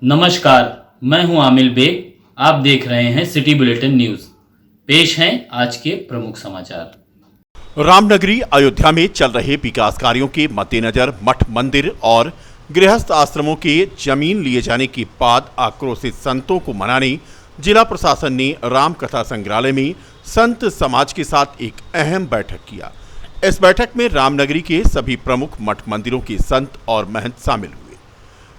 नमस्कार, मैं हूं आमिल बेग। आप देख रहे हैं सिटी बुलेटिन न्यूज। पेश हैं आज के प्रमुख समाचार। रामनगरी अयोध्या में चल रहे विकास कार्यों के मद्देनजर मठ मंदिर और गृहस्थ आश्रमों के जमीन लिए जाने के बाद आक्रोशित संतों को मनाने जिला प्रशासन ने राम कथा संग्रहालय में संत समाज के साथ एक अहम बैठक किया। इस बैठक में रामनगरी के सभी प्रमुख मठ मंदिरों के संत और महंत शामिल हुए।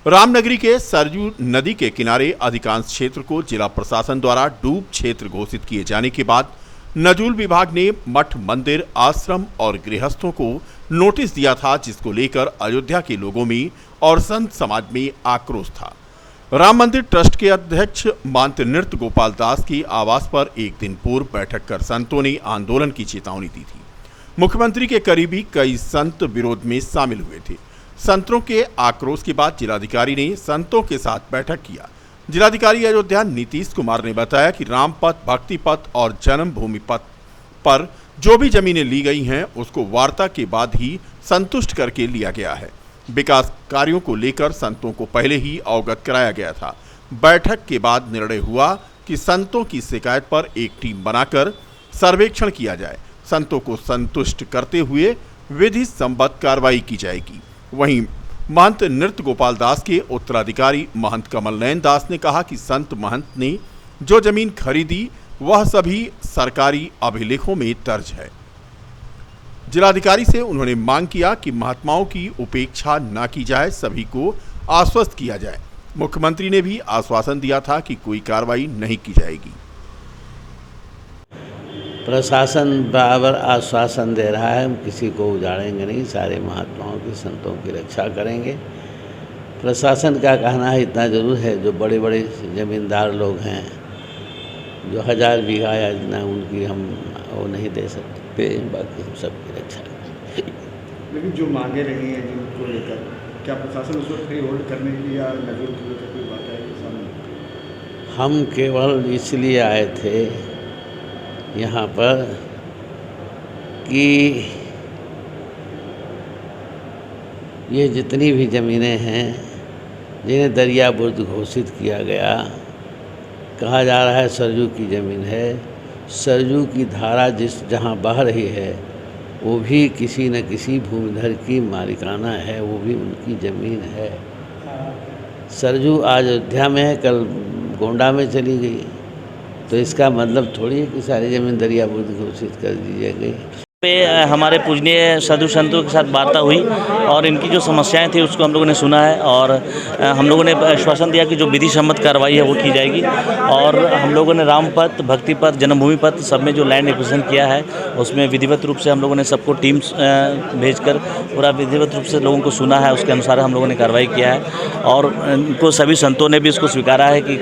रामनगरी के सरयू नदी के किनारे अधिकांश क्षेत्र को जिला प्रशासन द्वारा डूब क्षेत्र घोषित किए जाने के बाद नजूल विभाग ने मठ मंदिर आश्रम और गृहस्थों को नोटिस दिया था, जिसको लेकर अयोध्या के लोगों में और संत समाज में आक्रोश था। राम मंदिर ट्रस्ट के अध्यक्ष महंत नृत्य गोपाल दास की आवास पर एक दिन पूर्व बैठक कर संतों ने आंदोलन की चेतावनी दी थी। मुख्यमंत्री के करीबी कई संत विरोध में शामिल हुए थे। संतों के आक्रोश के बाद जिलाधिकारी ने संतों के साथ बैठक किया। जिलाधिकारी अयोध्या नीतीश कुमार ने बताया कि राम पथ, भक्ति पथ और जन्मभूमि पथ पर जो भी जमीनें ली गई हैं उसको वार्ता के बाद ही संतुष्ट करके लिया गया है। विकास कार्यों को लेकर संतों को पहले ही अवगत कराया गया था। बैठक के बाद निर्णय हुआ कि संतों की शिकायत पर एक टीम बनाकर सर्वेक्षण किया जाए। संतों को संतुष्ट करते हुए विधि सम्मत कार्रवाई की जाएगी। वहीं महंत नृत्य गोपाल दास के उत्तराधिकारी महंत कमल नयन दास ने कहा कि संत महंत ने जो जमीन खरीदी वह सभी सरकारी अभिलेखों में दर्ज है। जिलाधिकारी से उन्होंने मांग किया कि महात्माओं की उपेक्षा न की जाए, सभी को आश्वस्त किया जाए। मुख्यमंत्री ने भी आश्वासन दिया था कि कोई कार्रवाई नहीं की जाएगी। प्रशासन बराबर आश्वासन दे रहा है, हम किसी को उजाड़ेंगे नहीं, सारे महात्माओं की संतों की रक्षा करेंगे। प्रशासन का कहना है इतना ज़रूर है, जो बड़े बड़े ज़मींदार लोग हैं जो 1000 बीघा या इतना, उनकी हम वो नहीं दे सकते, बाकी हम सबकी रक्षा करेंगे। लेकिन जो मांगे रही हैं जिनको लेकर, क्या प्रशासन उसको फ्री होल्ड करने की या नजूल की कोई बात है सामने? हम केवल इसलिए आए थे यहाँ पर कि ये जितनी भी ज़मीनें हैं जिन्हें दरिया बुर्द घोषित किया गया, कहा जा रहा है सरयू की ज़मीन है। सरयू की धारा जहाँ बह रही है वो भी किसी न किसी भूमिधर की मालिकाना है, वो भी उनकी ज़मीन है। सरयू आज अयोध्या में है, कल गोंडा में चली गई, तो इसका मतलब थोड़ी है कि सारी ज़मीन दरिया बुर्द घोषित कर दी जाएगी। पे हमारे पूजनीय साधु संतों के साथ वार्ता हुई और इनकी जो समस्याएं थी उसको हम लोगों ने सुना है और हम लोगों ने आश्वासन दिया कि जो विधि सम्मत कार्रवाई है वो की जाएगी। और हम लोगों ने राम पथ, भक्ति पथ, जन्मभूमि पथ सब में जो लैंड एक्विजिशन किया है उसमें विधिवत रूप से हम लोगों ने सबको टीम्स भेजकर पूरा विधिवत रूप से लोगों को सुना है, उसके अनुसार हम लोगों ने कार्रवाई किया है। और उनको सभी संतों ने भी इसको स्वीकारा है कि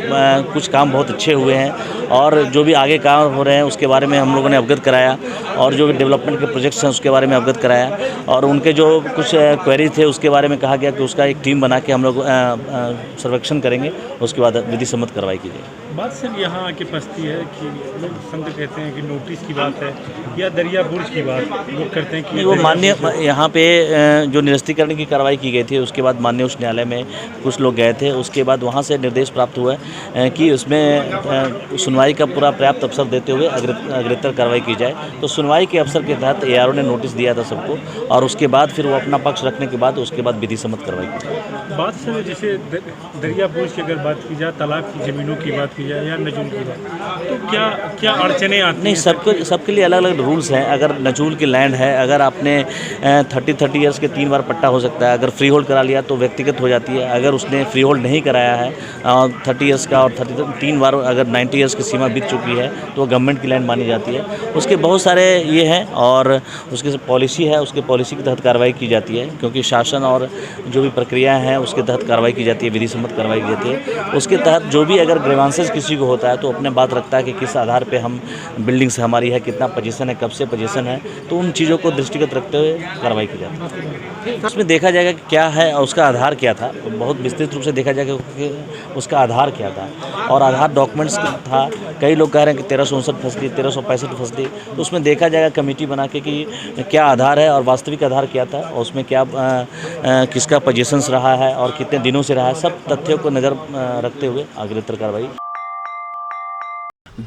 कुछ काम बहुत अच्छे हुए हैं और जो भी आगे काम हो रहे हैं उसके बारे में हम लोगों ने अवगत कराया और जो डेवलपमेंट के प्रोजेक्ट्स हैं उसके बारे में अवगत कराया और उनके जो कुछ क्वेरी थे उसके बारे में कहा गया कि उसका एक टीम बना के हम लोग सर्वेक्षण करेंगे, उसके बाद विधि सम्मत कार्रवाई की जाएगी। बात सर यहाँ आके फंसती है कि लोग संत कहते हैं कि नोटिस की बात है या दरिया बुर्ज की बात, लोग करते हैं कि वो माननीय यहाँ पे जो निरस्तीकरण की कार्रवाई की गई थी उसके बाद माननीय उच्च न्यायालय में कुछ लोग गए थे, उसके बाद वहाँ से निर्देश प्राप्त हुआ कि उसमें सुनवाई का पूरा पर्याप्त अवसर देते हुए अग्रेतर कार्रवाई की जाए। तो सुनवाई के अवसर के तहत ARO ने नोटिस दिया था सबको और उसके बाद फिर वो अपना पक्ष रखने के बाद उसके बाद विधि सम्मत कार्रवाई की जाए। बात सर जैसे दरिया बुर्ज की अगर बात की जाए, तालाब की ज़मीनों की बात की जाए या नजूल की बात, तो क्या क्या अड़चने आती हैं? नहीं, सबके लिए अलग अलग रूल्स हैं। अगर नजूल की लैंड है, अगर आपने 30 ईयर्स के 3 बार पट्टा हो सकता है, अगर फ्री होल्ड करा लिया तो व्यक्तिगत हो जाती है। अगर उसने फ्री होल्ड नहीं कराया है 30 ईयर्स का और 3 बार अगर 90 ईयर्स की सीमा बीत चुकी है तो वो गवर्नमेंट की लैंड मानी जाती है। उसके बहुत सारे ये हैं और उसकी पॉलिसी है, उसके पॉलिसी के तहत कार्रवाई की जाती है, क्योंकि शासन और जो भी प्रक्रिया है उसके तहत कार्रवाई की जाती है, विधि सम्मत कार्रवाई की जाती है। उसके तहत जो भी अगर ग्रीवांसेस किसी को होता है तो अपने बात रखता है कि किस आधार पे हम बिल्डिंग्स हमारी है, कितना पोजीशन है, कब से पोजीशन है, तो उन चीज़ों को दृष्टिगत रखते हुए कार्रवाई की जाती है। उसमें देखा जाएगा कि क्या है और उसका आधार क्या था, बहुत विस्तृत रूप से देखा जाएगा कि उसका आधार क्या था और आधार डॉक्यूमेंट्स था। कई लोग कह रहे हैं कि 1359 फसली, 1365 फसली, तो उसमें देखा जाएगा कमेटी बना के कि क्या आधार है और वास्तविक आधार क्या था और उसमें क्या किसका पोजीशंस रहा है और कितने दिनों से रहा है, सब तथ्यों को नज़र रखते हुए अग्रेतर कार्रवाई।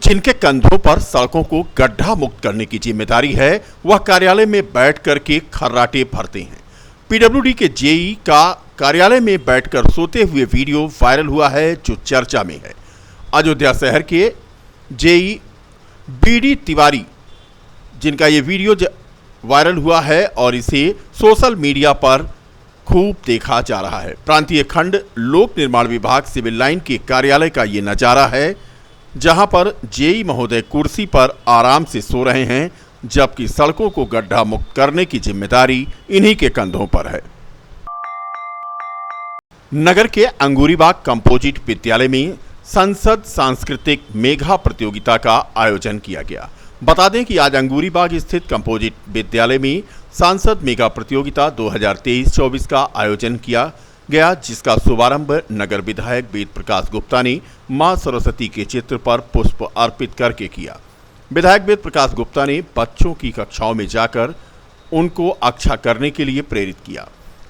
जिनके कंधों पर सड़कों को गड्ढा मुक्त करने की जिम्मेदारी है, वह कार्यालय में बैठ कर के खर्राटे भरते हैं। पीडब्ल्यूडी के जेई का कार्यालय में बैठकर सोते हुए वीडियो वायरल हुआ है, जो चर्चा में है। अयोध्या शहर के जेई बीडी तिवारी, जिनका ये वीडियो वायरल हुआ है और इसे सोशल मीडिया पर खूब देखा जा रहा है। प्रांतीय खंड लोक निर्माण विभाग सिविल लाइन के कार्यालय का ये नज़ारा है, जहां पर जेई महोदय कुर्सी पर आराम से सो रहे हैं, जबकि सड़कों को गड्ढा मुक्त करने की जिम्मेदारी इन्हीं के कंधों पर है। नगर के अंगूरीबाग कंपोजिट विद्यालय में संसद सांस्कृतिक मेघा प्रतियोगिता का आयोजन किया गया। बता दें कि आज अंगूरीबाग स्थित कंपोजिट विद्यालय में सांसद मेघा प्रतियोगिता 2023-24 का आयोजन किया गया, जिसका शुभारंभ नगर विधायक वेद प्रकाश गुप्ता ने मां सरस्वती के चित्र पर पुष्प अर्पित करके किया। विधायक वेद प्रकाश गुप्ता ने बच्चों की कक्षाओं में जाकर उनको अच्छा करने के लिए प्रेरित किया।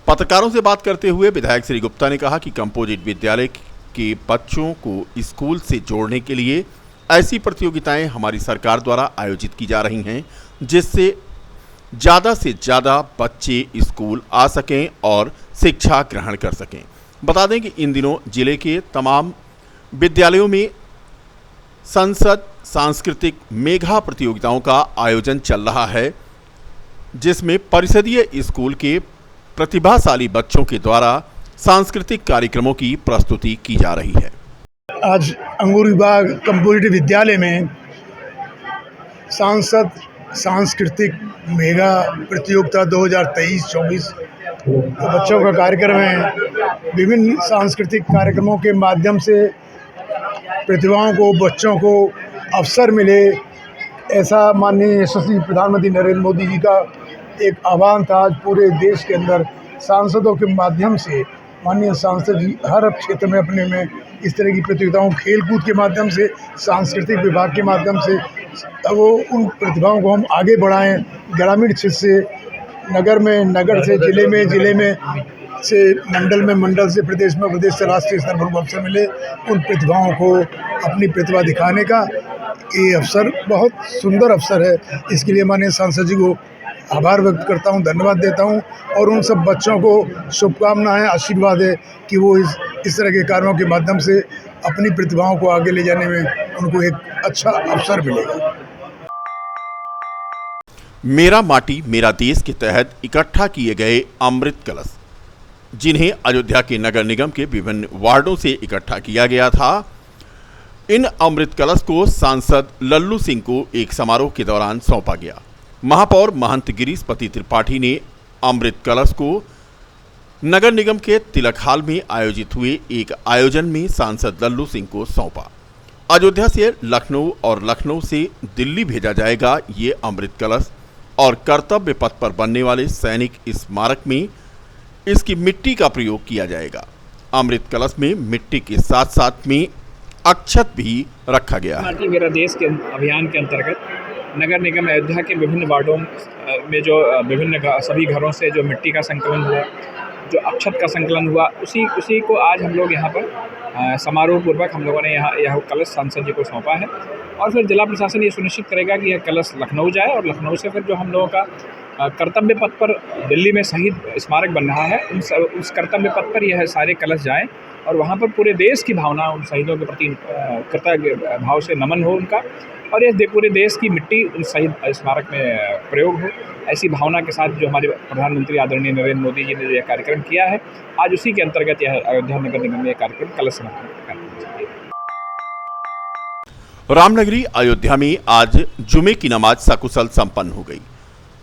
पत्रकारों से बात करते हुए विधायक श्री गुप्ता ने कहा कि कंपोजिट विद्यालय के बच्चों को स्कूल से जोड़ने के लिए ऐसी प्रतियोगिताएं हमारी सरकार द्वारा आयोजित की जा रही हैं, जिससे ज़्यादा से ज़्यादा बच्चे स्कूल आ सकें और शिक्षा ग्रहण कर सकें। बता दें कि इन दिनों जिले के तमाम विद्यालयों में संसद सांस्कृतिक मेघा प्रतियोगिताओं का आयोजन चल रहा है, जिसमें परिषदीय स्कूल के प्रतिभाशाली बच्चों के द्वारा सांस्कृतिक कार्यक्रमों की प्रस्तुति की जा रही है। आज अंगूरीबाग कंपोजिट विद्यालय में सांसद सांस्कृतिक मेगा प्रतियोगिता 2023-24 बच्चों का कार्यक्रम है। विभिन्न सांस्कृतिक कार्यक्रमों के माध्यम से प्रतिभाओं को, बच्चों को अवसर मिले, ऐसा माननीय यशस्वी प्रधानमंत्री नरेंद्र मोदी जी का एक आह्वान था। आज पूरे देश के अंदर सांसदों के माध्यम से माननीय सांसद जी हर क्षेत्र में अपने में इस तरह की प्रतियोगिताओं, खेलकूद के माध्यम से, सांस्कृतिक विभाग के माध्यम से वो उन प्रतिभाओं को हम आगे बढ़ाएं। ग्रामीण क्षेत्र से नगर में, नगर से जिले में, जिले में से मंडल में, मंडल से प्रदेश में, प्रदेश से राष्ट्रीय स्तर पर अवसर मिले उन प्रतिभाओं को अपनी प्रतिभा दिखाने का। ये अवसर बहुत सुंदर अवसर है। इसके लिए माननीय सांसद जी को आभार व्यक्त करता हूँ, धन्यवाद देता हूँ और उन सब बच्चों को शुभकामनाएं, आशीर्वाद है कि वो इस तरह के कार्यों के माध्यम से अपनी प्रतिभाओं को आगे ले जाने में उनको एक अच्छा अवसर मिलेगा। मेरा माटी मेरा देश के तहत इकट्ठा किए गए अमृत कलश, जिन्हें अयोध्या के नगर निगम के विभिन्न वार्डों से इकट्ठा किया गया था, इन अमृत कलश को सांसद लल्लू सिंह को एक समारोह के दौरान सौंपा गया। महापौर महंत गिरीशपति त्रिपाठी ने अमृत कलश को नगर निगम के तिलक हाल में आयोजित हुए एक आयोजन में सांसद लल्लू सिंह को सौंपा। अयोध्या से लखनऊ और लखनऊ से दिल्ली भेजा जाएगा ये अमृत कलश और कर्तव्य पथ पर बनने वाले सैनिक स्मारक में इसकी मिट्टी का प्रयोग किया जाएगा। अमृत कलश में मिट्टी के साथ साथ में अक्षत भी रखा गया है। माटी मेरा देश के अभियान के अंतर्गत नगर निगम अयोध्या के विभिन्न वार्डों में जो विभिन्न सभी घरों से जो मिट्टी का संकलन हुआ, जो अक्षत का संकलन हुआ, उसी को आज हम लोग यहाँ पर समारोह पूर्वक हम लोगों ने यह कलश सांसद जी को सौंपा है। और फिर जिला प्रशासन ये सुनिश्चित करेगा कि यह कलश लखनऊ जाए और लखनऊ से फिर जो हम लोगों का कर्तव्य पथ पर दिल्ली में शहीद स्मारक बन रहा है, उस कर्तव्य पथ पर यह सारे कलश जाएं और वहाँ पर पूरे देश की भावना उन शहीदों के प्रति कृतज्ञ भाव से नमन हो उनका, और ये पूरे देश की मिट्टी उन शहीद स्मारक में प्रयोग हो, ऐसी भावना के साथ जो हमारे प्रधानमंत्री आदरणीय नरेंद्र मोदी जी ने जो यह कार्यक्रम किया है, आज उसी के अंतर्गत यह अयोध्या नगर निगम में कार्यक्रम कलश समर्पण। रामनगरी अयोध्या में आज जुमे की नमाज सकुशल संपन्न हो गई।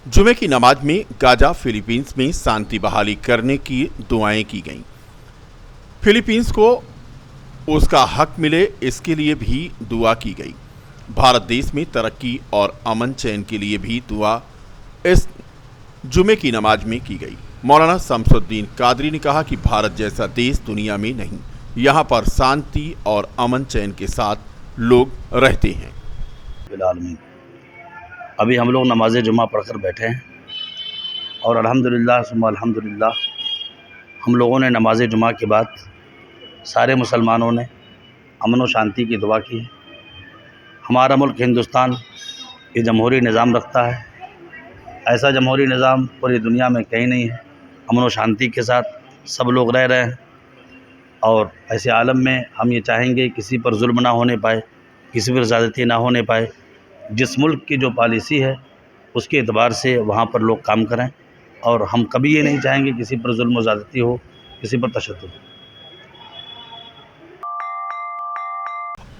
जुमे की नमाज में गाजा फिलीपींस में शांति बहाली करने की दुआएं की गईं। फिलीपींस को उसका हक मिले, इसके लिए भी दुआ की गई। भारत देश में तरक्की और अमन चैन के लिए भी दुआ इस जुमे की नमाज में की गई। मौलाना शमसुद्दीन कादरी ने कहा कि भारत जैसा देश दुनिया में नहीं, यहाँ पर शांति और अमन चैन के साथ लोग रहते हैं। फिलहाल में अभी हम लोग नमाज जुमा पढ़कर बैठे हैं और अल्हम्दुलिल्लाह सुम्मा अल्हम्दुलिल्लाह हम लोगों ने नमाज जुमा के बाद सारे मुसलमानों ने अमन और शांति की दुआ की है। हमारा मुल्क हिंदुस्तान ये जमहूरी निज़ाम रखता है, ऐसा जमहूरी निज़ाम पूरी दुनिया में कहीं नहीं है। अमन और शांति के साथ सब लोग रह रहे हैं और ऐसे आलम में हम ये चाहेंगे किसी पर जुल्म ना होने पाए, किसी पर ज़्यादती ना होने पाए। जिस मुल्क की जो पॉलिसी है उसके एतबार से वहाँ पर लोग काम करें और हम कभी ये नहीं चाहेंगे किसी पर जुल्म और ज़्यादती हो, किसी पर तशद्दुद हो।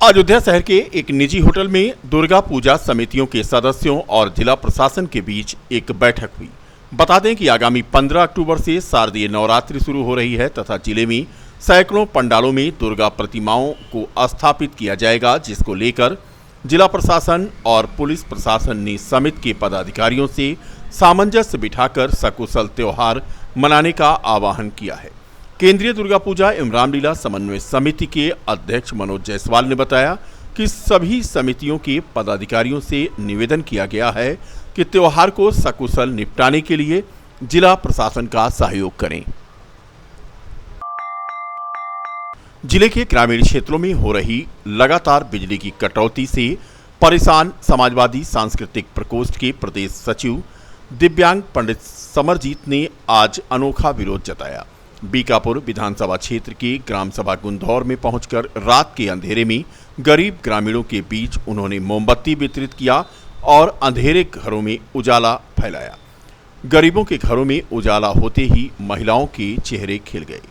अयोध्या शहर के एक निजी होटल में दुर्गा पूजा समितियों के सदस्यों और जिला प्रशासन के बीच एक बैठक हुई। बता दें कि आगामी 15 अक्टूबर से शारदीय नवरात्रि शुरू हो रही है तथा जिले में सैकड़ों पंडालों में दुर्गा प्रतिमाओं को स्थापित किया जाएगा, जिसको लेकर जिला प्रशासन और पुलिस प्रशासन ने समिति के पदाधिकारियों से सामंजस्य बिठाकर सकुशल त्योहार मनाने का आह्वान किया है। केंद्रीय दुर्गा पूजा एवं रामलीला समन्वय समिति के अध्यक्ष मनोज जायसवाल ने बताया कि सभी समितियों के पदाधिकारियों से निवेदन किया गया है कि त्योहार को सकुशल निपटाने के लिए जिला प्रशासन का सहयोग करें। जिले के ग्रामीण क्षेत्रों में हो रही लगातार बिजली की कटौती से परेशान समाजवादी सांस्कृतिक प्रकोष्ठ के प्रदेश सचिव दिव्यांग पंडित समरजीत ने आज अनोखा विरोध जताया। बीकापुर विधानसभा क्षेत्र के ग्राम सभा गुंदौर में पहुंचकर रात के अंधेरे में गरीब ग्रामीणों के बीच उन्होंने मोमबत्ती वितरित किया और अंधेरे घरों में उजाला फैलाया। गरीबों के घरों में उजाला होते ही महिलाओं के चेहरे खिल गए।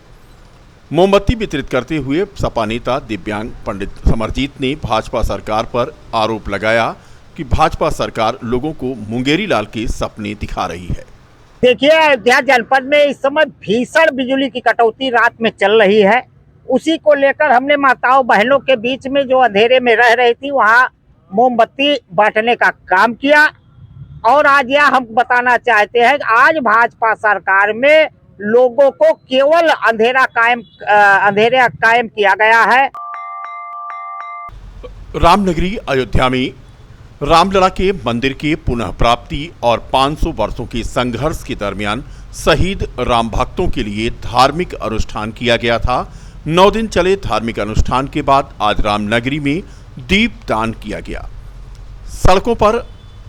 मोमबत्ती वितरित करते हुए सपा नेता दिव्यांग पंडित समरजीत ने भाजपा सरकार पर आरोप लगाया कि भाजपा सरकार लोगों को मुंगेरी लाल के सपने दिखा रही है। देखिए, अयोध्या जनपद में इस समय भीषण बिजली की कटौती रात में चल रही है। उसी को लेकर हमने माताओं बहनों के बीच में जो अंधेरे में रह रही थी वहाँ मोमबत्ती बांटने का काम किया। और आज यह हम बताना चाहते हैं कि आज भाजपा सरकार में लोगों को केवल अंधेरा कायम किया गया है। रामनगरी अयोध्या में रामलला के मंदिर के पुनः प्राप्ति और 500 वर्षों के संघर्ष के दरमियान शहीद राम भक्तों के लिए धार्मिक अनुष्ठान किया गया था। 9 दिन चले धार्मिक अनुष्ठान के बाद आज रामनगरी में दीपदान किया गया। सड़कों पर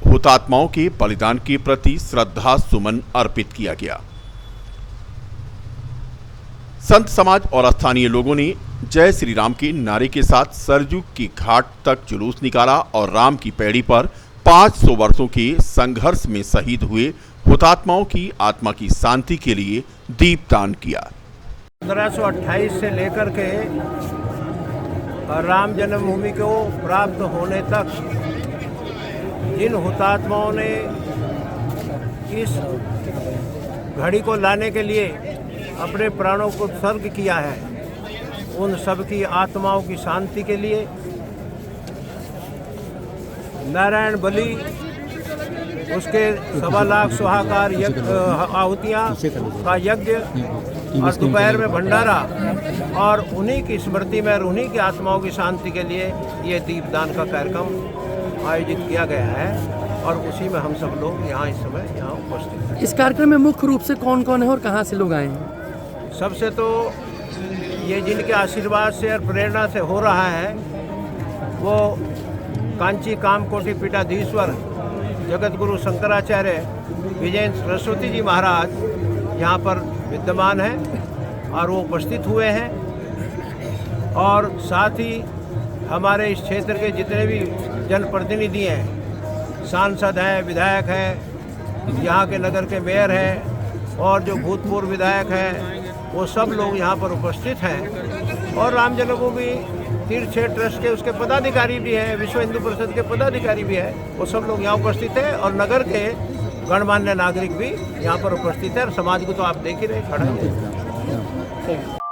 हुतात्माओं के बलिदान के प्रति श्रद्धा सुमन अर्पित किया गया। संत समाज और स्थानीय लोगों ने जय श्री राम के नारे के साथ सरयू की घाट तक जुलूस निकाला और राम की पैड़ी पर 500 वर्षों के संघर्ष में शहीद हुए हुतात्माओं की आत्मा की शांति के लिए दीपदान किया। 1528 से लेकर के राम जन्मभूमि को प्राप्त होने तक जिन हुतात्माओं ने इस घड़ी को लाने के लिए अपने प्राणों को उत्सर्ग किया है, उन सब की आत्माओं की शांति के लिए नारायण बलि उसके 1.25 लाख सुहाकार आहुतियाँ का यज्ञ और दोपहर में भंडारा और उन्हीं की स्मृति में और उन्हीं की आत्माओं की शांति के लिए ये दीपदान का कार्यक्रम आयोजित किया गया है और उसी में हम सब लोग यहाँ इस समय यहाँ उपस्थित हैं। इस कार्यक्रम में मुख्य रूप से कौन कौन है और कहाँ से लोग आए हैं? सबसे तो ये जिनके आशीर्वाद से और प्रेरणा से हो रहा है वो कांची कामकोटि पीठाधीश्वर जगत गुरु शंकराचार्य विजय सरस्वती जी महाराज यहाँ पर विद्यमान हैं और वो उपस्थित हुए हैं। और साथ ही हमारे इस क्षेत्र के जितने भी जनप्रतिनिधि हैं, सांसद हैं, विधायक हैं, यहाँ के नगर के मेयर हैं और जो भूतपूर्व विधायक हैं, वो सब लोग यहाँ पर उपस्थित हैं। और राम जन्मभूमि तीर्थ क्षेत्र ट्रस्ट के उसके पदाधिकारी भी हैं, विश्व हिंदू परिषद के पदाधिकारी भी हैं, वो सब लोग यहाँ उपस्थित हैं और नगर के गणमान्य नागरिक भी यहाँ पर उपस्थित है। और समाज को तो आप देख ही रहे खड़ा है।